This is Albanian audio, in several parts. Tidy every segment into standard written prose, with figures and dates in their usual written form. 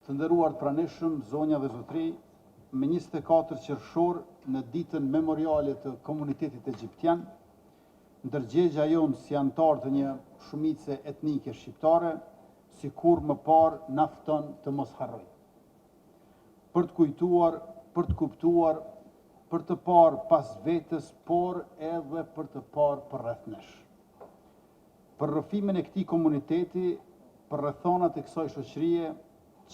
Të nderuar pranishëm, zonja dhe zotri, me 24 qershor në ditën memoriale të komunitetit egjiptian, ndërgjegja jonë si antar të një shumice etnike shqiptare, si kur më parë nafton të mos harroj. Për të kujtuar, për të kuptuar, për të parë pas vetës, por edhe për të parë për rreth nesh. Për rrëfimin e këtij komuniteti, për rrethonat e kësaj shoqërie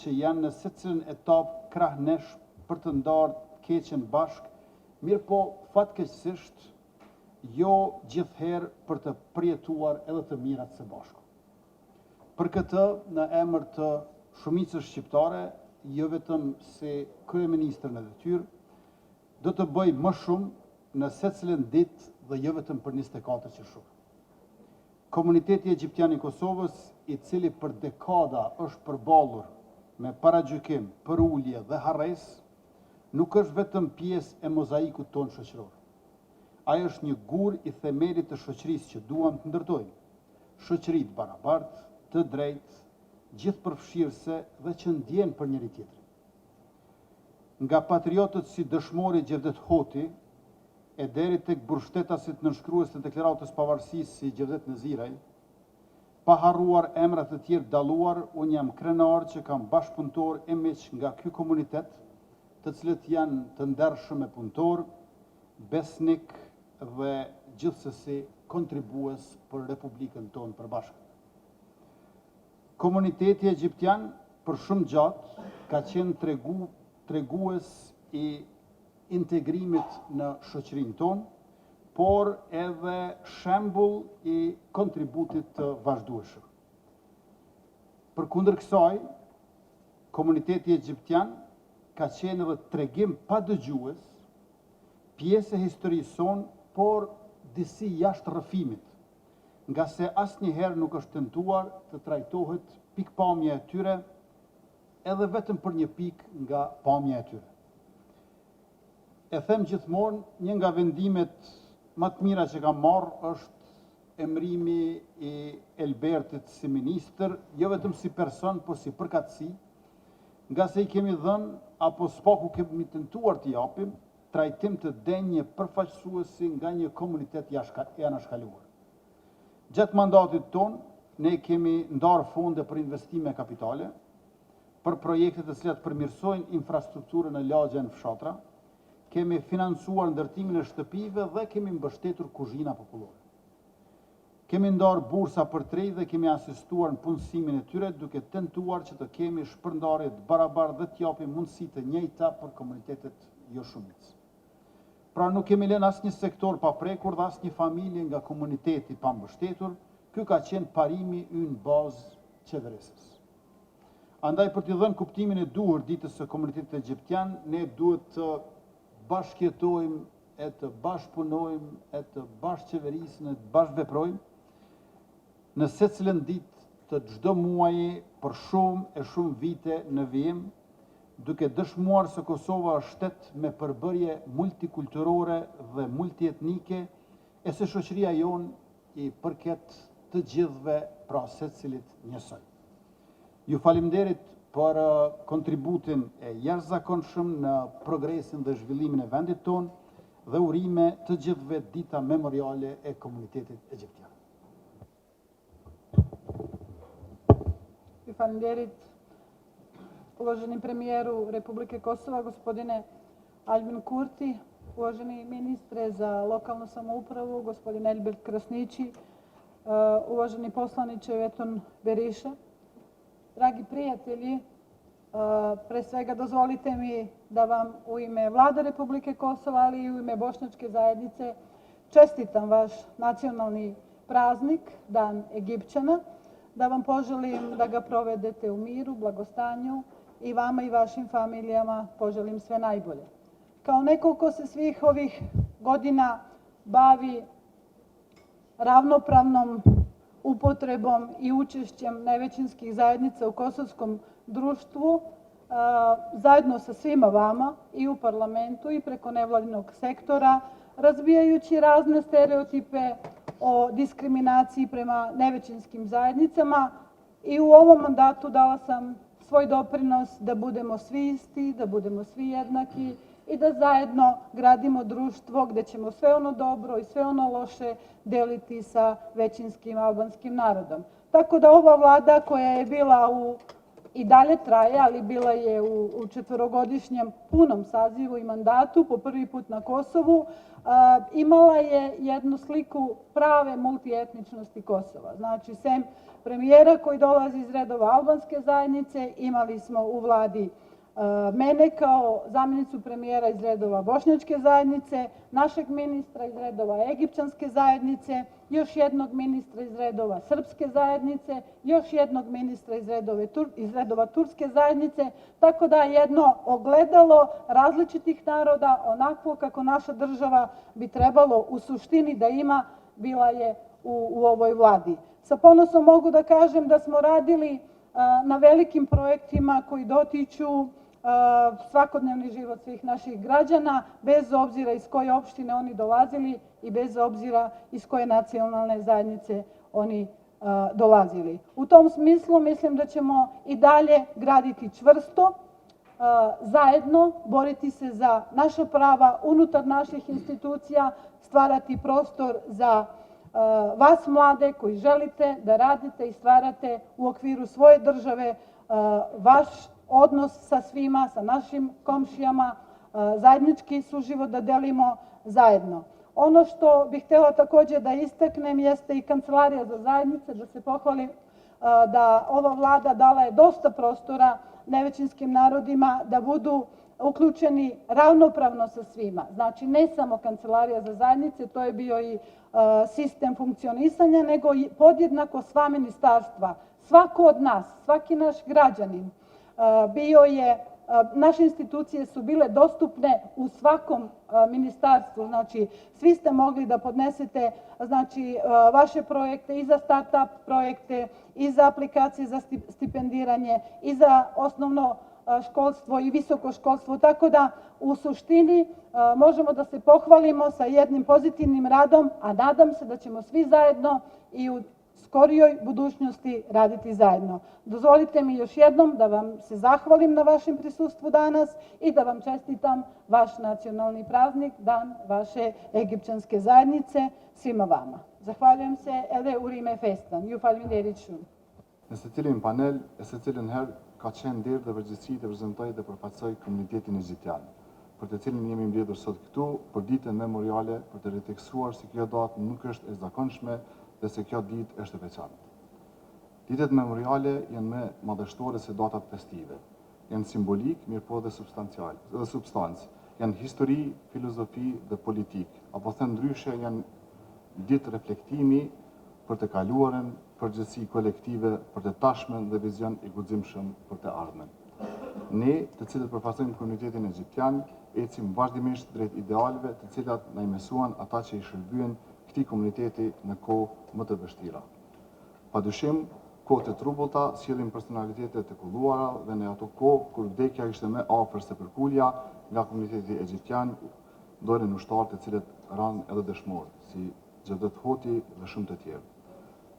që janë në secilën etapë krah nesh për të ndarë keqen bashk, mirë po fatkeqësisht jo gjithherë për të përjetuar edhe të mirat së bashku. Për këtë, në emër të shumicës shqiptare, jo vetëm si kryeministër në detyrë, do të bëj më shumë në secilën ditë dhe jo vetëm për 24 qershor. Komuniteti egjiptian i Kosovës, i cili për dekada është përballur me paragjykim, përulje dhe harres, nuk është vetëm pjesë e mozaikut tonë shoqëror. Ai është një gur i themelit të shoqërisë që duam të ndërtojmë, shoqëri të barabartë, të drejtë, gjithëpërfshirëse dhe që ndjen për njëri tjetrin. Nga patriotët si dëshmori Gjevdet Hoti, e deri tek burgshtetasit nënshkrues të deklaratës pavarësisë si Gjevdet Nëziraj, pa harruar emrat të tjerë dalluar, unë jam krenar që kam bashkëpunëtor e miq nga ky komunitet, të cilët janë të ndershëm e punëtor, besnik dhe gjithsesi kontribues për Republikën tonë përbashkët. Komuniteti egjiptian për shumë gjatë ka qenë tregues i integrimit në shoqërinë tonë, por edhe shembull i kontributit të vazhdueshëm. Përkundër kësaj, komuniteti egjiptian ka qenë edhe tregim pa dëgjues, pjesë e historisë sonë, por disi jashtë rrëfimit, nga se asnjëherë nuk është tentuar të trajtohet pikpamja e tyre edhe vetëm për një pikë nga pamja e tyre. E them gjithmonë, një nga vendimet më të mira që kam marrë është emrimi i Elbertit si ministër, jo vetëm si person, por si përkatësi, nga se i kemi dhënë, apo s'paku kemi tentuar t'i japim, trajtim të denjë përfaqësuesi nga një komunitet janë anashkaluar. Gjatë mandatit tonë, ne kemi ndarë fonde për investime kapitale, për projekte të cilat përmirësojnë infrastrukturën e lagje në fshatra, kemi financuar ndërtimin e shtëpive dhe kemi mbështetur kuzhina popullore. Kemi ndarë bursa për trej dhe kemi asistuar në punësimin e tyre, duke tentuar që të kemi shpërndarje të barabartë dhe t'japim mundësi të njëjta për komunitetet jo shumicë. Pra nuk kemi lënë asnjë sektor pa prekur dhe asnjë familje nga komuniteti pa mbështetur, ky ka qenë parimi ynë bazë qeverisës. Andaj për t'i dhënë kuptimin e duhur ditës së komunitetit egjiptian, ne duhet të bashkëjetojmë, e të bashkëpunojmë, e të bashkëqeverisim, e të bashkëveprojmë në secilën ditë të çdo muaji për shumë vite në vijim, duke dëshmuar se Kosova është shtet me përbërje multikulturore dhe multietnike, e se shoqëria jonë i përket të gjithëve, pra secilit njësoj. Ju faleminderit për kontributin e jashtëzakonshëm në progresin dhe zhvillimin e vendit tonë dhe urime të gjithëve dita memoriale e komunitetit egjiptian. Ju faleminderit uvaženi premijeru Republike Kosova, gospodine Aljbin Kurti, uvaženi ministre za lokalnu samoupravu, gospodin Elbert Krasnići, uvaženi poslaniče Veton Beriša. Dragi prijatelji, pre svega dozvolite mi da vam u ime Vlade Republike Kosova, ali i u ime Bošnjačke zajednice čestitam vaš nacionalni praznik, Dan Egipćana, da vam poželim da ga provedete u miru, blagostanju, i vama i vašim familijama poželim sve najbolje. Kao neko ko se svih ovih godina bavi ravnopravnom upotrebom i učešćem nevećinskih zajednica u kosovskom društvu, zajedno sa svima vama i u parlamentu i preko nevladinog sektora, razbijajući razne stereotipe o diskriminaciji prema nevećinskim zajednicama, i u ovom mandatu dala sam svoj doprinos da budemo svi isti, da budemo svi jednaki i da zajedno gradimo društvo gde ćemo sve ono dobro i sve ono loše deliti sa većinskim albanskim narodom. Tako da ova vlada koja je bila i dalje traje, ali bila je u četvorogodišnjem punom sazivu i mandatu, po prvi put na Kosovu, imala je jednu sliku prave multietničnosti Kosova. Znači, sem premijera koji dolazi iz redova albanske zajednice, imali smo u vladi mene kao zamjenicu premijera iz redova bošnjačke zajednice, našeg ministra iz redova egipćanske zajednice, još jednog ministra iz redova srpske zajednice, još jednog ministra iz redova turske zajednice, tako da jedno ogledalo različitih naroda, onako kako naša država bi trebalo u suštini da ima, bila je u ovoj vladi. Sa ponosom mogu da kažem da smo radili na velikim projektima koji dotiču svakodnevni život svih naših građana, bez obzira iz koje opštine oni dolazili i bez obzira iz koje nacionalne zajednice oni dolazili. U tom smislu mislim da ćemo i dalje graditi čvrsto, zajedno, boriti se za naša prava unutar naših institucija, stvarati prostor za vas mlade koji želite da radite i stvarate u okviru svoje države vaš odnos sa svima, sa našim komšijama, zajednički suživot da delimo zajedno. Ono što bih htjela također da istaknem jeste i Kancelarija za zajednice, da se pohvalim da ova vlada dala je dosta prostora nevećinskim narodima da budu uključeni ravnopravno sa svima. Znači, ne samo Kancelarija za zajednice, to je bio i sistem funkcionisanja, nego i podjednako sva ministarstva. Svako od nas, svaki naš građanin naše institucije su bile dostupne u svakom ministarstvu. Znači, svi ste mogli da podnesete vaše projekte i za start-up projekte, i za aplikacije za stipendiranje, i za osnovno školstvo i visoko školstvo. Tako da, u suštini, možemo da se pohvalimo sa jednim pozitivnim radom, a nadam se da ćemo svi zajedno i u skorijoj budućnosti raditi zajedno. Dozvolite mi još jednom da vam se zahvalim na vašem prisustvu danas i da vam čestitam vaš nacionalni praznik, dan vaše egipćanske zajednice, svima vama. Zahvaljujem se edhe urime festan. Ju faleminderit shumë. Në secilin panel, e secilin herë ka qenë derë dhe përgjithësi të prezantoj dhe përfaqësoj komunitetin egjiptian, për të cilin jemi mbledhur sot këtu për ditën memoriale, për të riteksuar se kjo datë nuk është e zakonshme dhe se kjo ditë është e veçantë. Ditët memoriale janë më madhështore se datat festive. Janë simbolik, mirë po dhe substancë. Janë histori, filozofi dhe politik, apo thënë ndryshe janë ditë reflektimi për të kaluarën, përgjithësi kolektive për të tashmen dhe vizion i guximshëm për të ardhmen. Ne, të cilët përfaqësojmë komunitetin egjiptian, ecim vazhdimisht drejt idealeve të cilat na i mësuan ata që i shërbyen këtij komuniteti në kohë më të vështira. Padyshim, kohët e trubullta sjellin personalitete të kulluara dhe në ato kohë kur vdekja ishte më afër se përpulja nga komuniteti egjiptian, dorën ushtarë të cilët ranë edhe dëshmorë, si Xhedet Hoti dhe shumë të tjerë.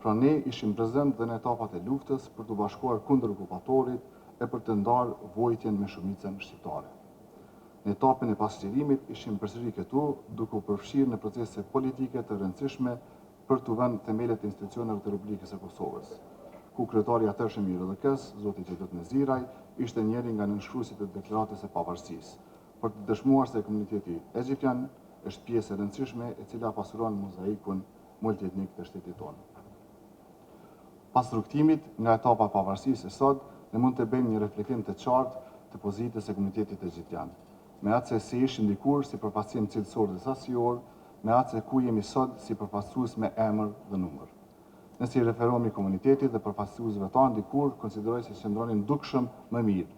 Pra ne ishim prezent dhe në etapat e luftës për të bashkuar kundër okupatorit e për të ndarë vojtjen me shumicën shqiptare. Në etapin e pasqyrimit ishim përsëri këtu, duke u përfshirë në procese politike të rëndësishme për të vënë themelet e institucioneve të Republikës së Kosovës, ku kryetari i atëhershëm i RDK-s, zoti Xhedet Neziraj, ishte njëri nga nënshkruesit e deklaratës së pavarësisë, për të dëshmuar se komuniteti egjiptian është pjesë e rëndësishme e cila pasuron mozaikun multietnik të shtetit tonë. Pas rrugtimit nga etapa e pavarësisë e sot, ne mund të bëjmë një reflektim të qartë të pozitës së komunitetit egjiptian, me atë se si ishim dikur si përfaqësim cilësor dhe sasior, me atë se ku jemi sot si përfaqësues me emër dhe numër. Nëse i referohemi komunitetit dhe përfaqësuesve tanë dikur, konsideroj se qëndronin dukshëm më mirë.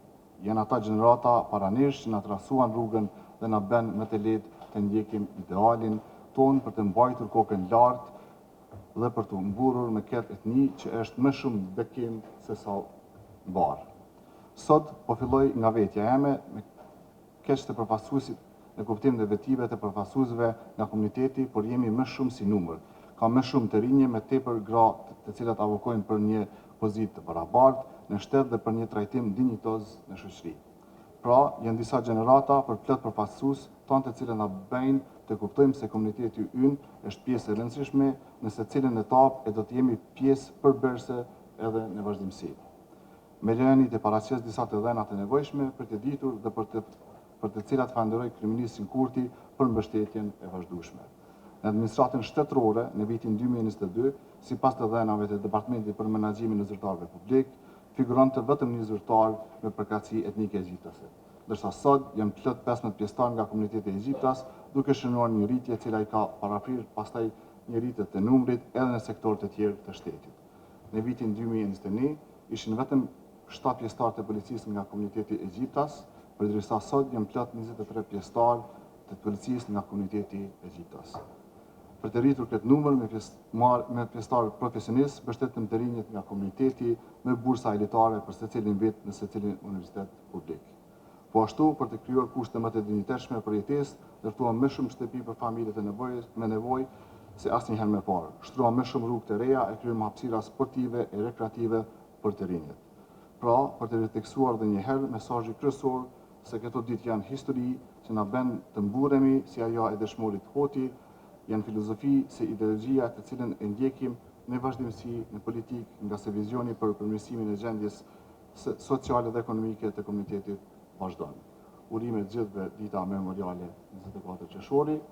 Janë ata gjenerata paranesh që na trasuan rrugën dhe na bën më të lehtë të ndjekim idealin tonë për të mbajtur kokën lart dhe për të mburur me këtë etni që është më shumë bekim se sa barë. Sot po filloj nga vetja jeme me keq të përfaqësuesit në kuptim dhe vetive të përfaqësuesve nga komuniteti, por jemi më shumë si numër. Ka më shumë të rinje me tepër gra të cilat avokojnë për një pozitë të barabartë në shtet dhe për një trajtim dinjitoz në shoqëri. Pra, janë disa gjenerata për plot përfaqësues, tonë të cilën na bëjnë të kuptojmë se komuniteti ynë është pjesë e rëndësishme në secilën etapë e do të jemi pjesë përbërëse edhe në vazhdimsi. Me lejoni të paraqes disa të dhëna të nevojshme për të ditur dhe për të cilat falenderoj kryeministin Kurti për mbështetjen e vazhdueshme. Në administratën shtetërore në vitin 2022, sipas të dhënave të Departamentit për Menaxhimin e Zyrtarëve Publik, figuronte vetëm një zyrtar me përkatësi etnike egjiptase, ndërsa sot janë plot 15 pjesëtar nga komuniteti egjiptas, duke shënuar një rritje e cila i ka paraprirë pastaj një rritje të numrit edhe në sektorët e tjerë të shtetit. Në vitin 2021 ishin vetëm 7 pjesëtar të policisë nga komuniteti egjiptas, përderisa sot janë plot 23 pjesëtar të policisë nga komuniteti egjiptas. Për të rritur këtë numër me pjesëtar profesionistë, mbështetëm të rinjët nga komuniteti me bursa elitare për secilin vit në secilin universitet publik. Po ashtu, për të krijuar kushte më të dinjitetshme për jetesë, ndërtuam më shumë shtëpi për familjet me nevojë se asnjëherë më parë. Shtruam më shumë rrugë të reja e krijuam hapësira sportive e rekreative për të rinjët. Pra, për të riteksuar dhe njëherë mesazhi kryesor se këto ditë janë histori që na bën të mburremi si ajo e dëshmorit Hoti, janë filozofi se ideologjia të cilën e ndjekim në vazhdimsi në politikë nga se vizioni për përmirësimin e gjendjes sociale dhe ekonomike të komunitetit vazhdon. Urime të gjithëve dita memoriale 24 qershori.